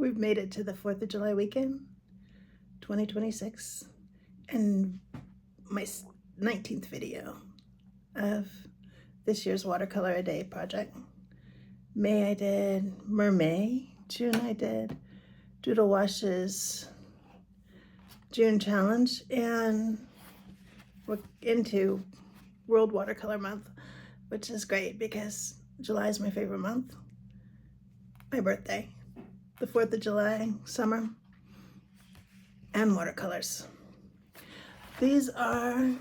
We've made it to the 4th of July weekend, 2026, and my 19th video of this year's Watercolor a Day project. May I did Mermaid, June I did Doodle Wash's June challenge, and we're into World Watercolor Month, which is great because July is my favorite month. My birthday, the 4th of July, summer, and watercolors. These are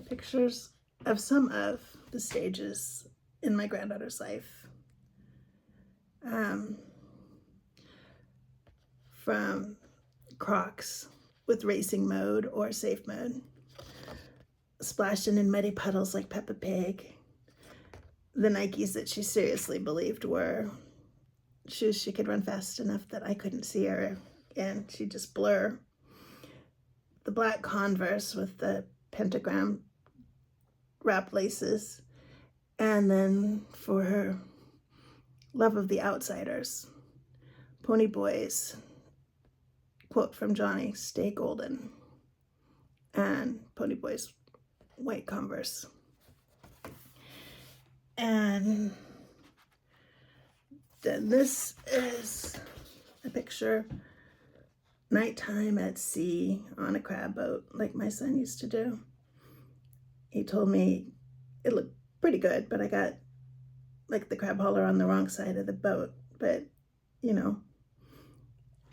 pictures of some of the stages in my granddaughter's life. From Crocs with racing mode or safe mode, splashing in muddy puddles like Peppa Pig, the Nikes that she seriously believed were shoes she could run fast enough that I couldn't see her and she'd just blur, the black Converse with the pentagram wrap laces, and then for her love of the outsiders, Pony Boys, quote from Johnny, "Stay golden," and Pony Boys white Converse. And then this is a picture nighttime at sea on a crab boat like my son used to do. He told me it looked pretty good, but I got like the crab hauler on the wrong side of the boat. But you know,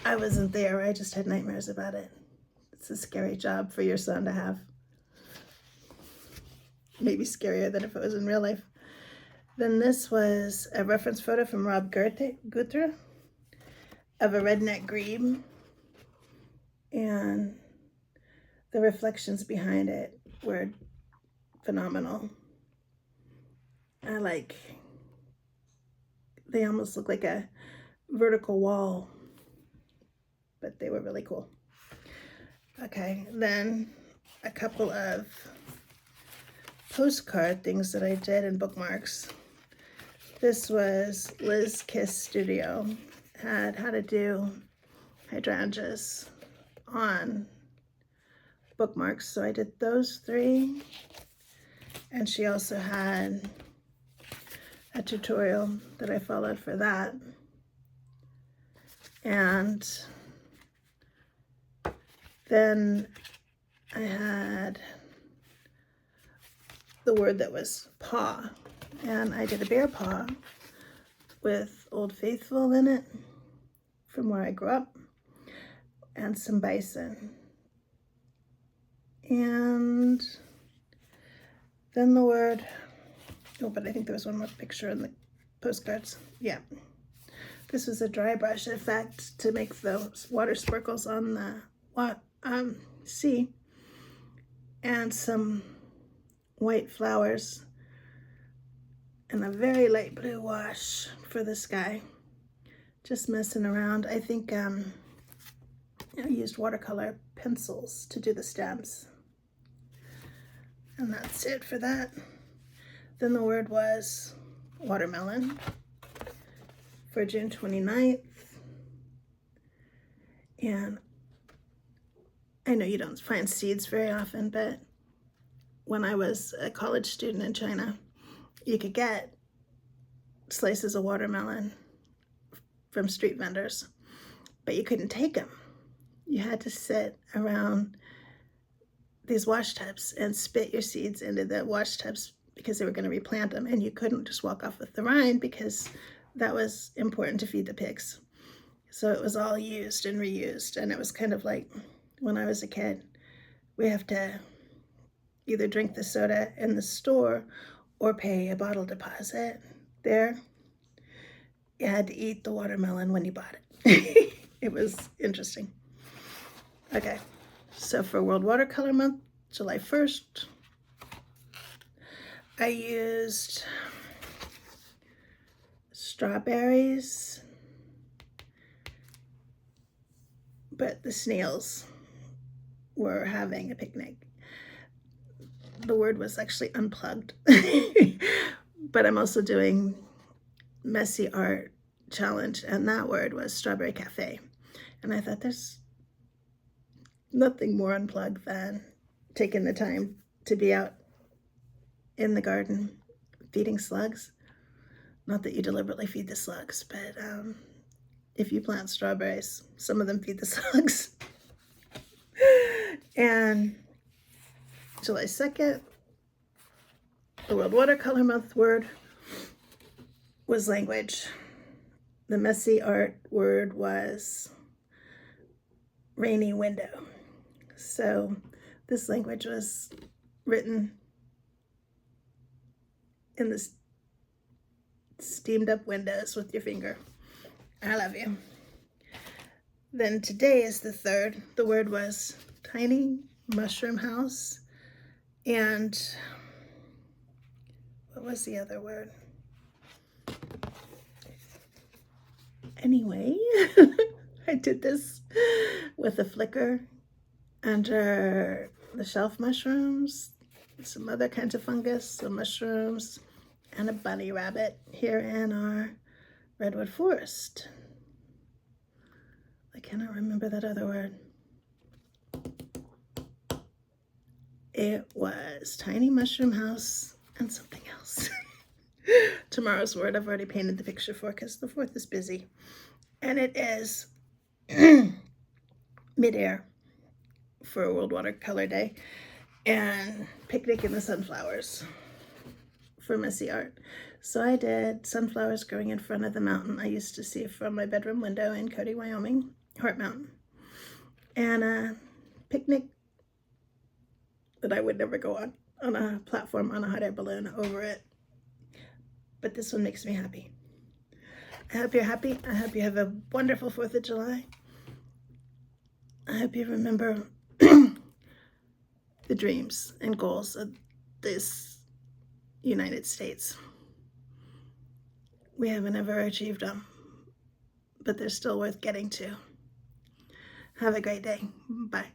I wasn't there. I just had nightmares about it. It's a scary job for your son to have. Maybe scarier than if it was in real life. Then this was a reference photo from Rob Guthrie of a redneck grebe, and the reflections behind it were phenomenal. They almost look like a vertical wall, but they were really cool. Okay, then a couple of postcard things that I did in bookmarks. This was Liz Kiss Studio, had how to do hydrangeas on bookmarks, so I did those 3. And she also had a tutorial that I followed for that. And then I had the word that was paw, and I did a bear paw with Old Faithful in it from where I grew up, and some bison. And then the word, oh, but I think there was one more picture in the postcards. Yeah. This was a dry brush effect to make those water sparkles on the sea, and some white flowers and a very light blue wash for the sky. Just messing around. I think I used watercolor pencils to do the stems. And that's it for that. Then the word was watermelon for June 29th. And I know you don't find seeds very often, but when I was a college student in China, you could get slices of watermelon from street vendors, but you couldn't take them. You had to sit around these wash tubs and spit your seeds into the wash tubs because they were going to replant them, and you couldn't just walk off with the rind because that was important to feed the pigs. So it was all used and reused, and it was kind of like when I was a kid, we have to either drink the soda in the store or pay a bottle deposit. There, you had to eat the watermelon when you bought it. It was interesting. Okay, so for World Watercolor Month, July 1st, I used strawberries, but the snails were having a picnic. The word was actually unplugged. But I'm also doing messy art challenge, and that word was strawberry cafe. And I thought there's nothing more unplugged than taking the time to be out in the garden feeding slugs. Not that you deliberately feed the slugs, but if you plant strawberries, some of them feed the slugs. And July 2nd, the World Watercolor Month word was language. The messy art word was rainy window. So this language was written in the steamed up windows with your finger. I love you. Then today is the 3rd. The word was tiny mushroom house. And what was the other word? Anyway, I did this with a flicker under the shelf mushrooms, some other kinds of fungus, some mushrooms, and a bunny rabbit here in our redwood forest. I cannot remember that other word. It was tiny mushroom house and something else. Tomorrow's word I've already painted the picture for because the 4th is busy. And it is midair for World Watercolor Day and picnic in the sunflowers for messy art. So I did sunflowers growing in front of the mountain I used to see from my bedroom window in Cody, Wyoming, Heart Mountain. And a picnic that I would never go on a platform on a hot air balloon over it. But this one makes me happy. I hope you're happy. I hope you have a wonderful 4th of July. I hope you remember the dreams and goals of this United States. We haven't ever achieved them, but they're still worth getting to. Have a great day. Bye.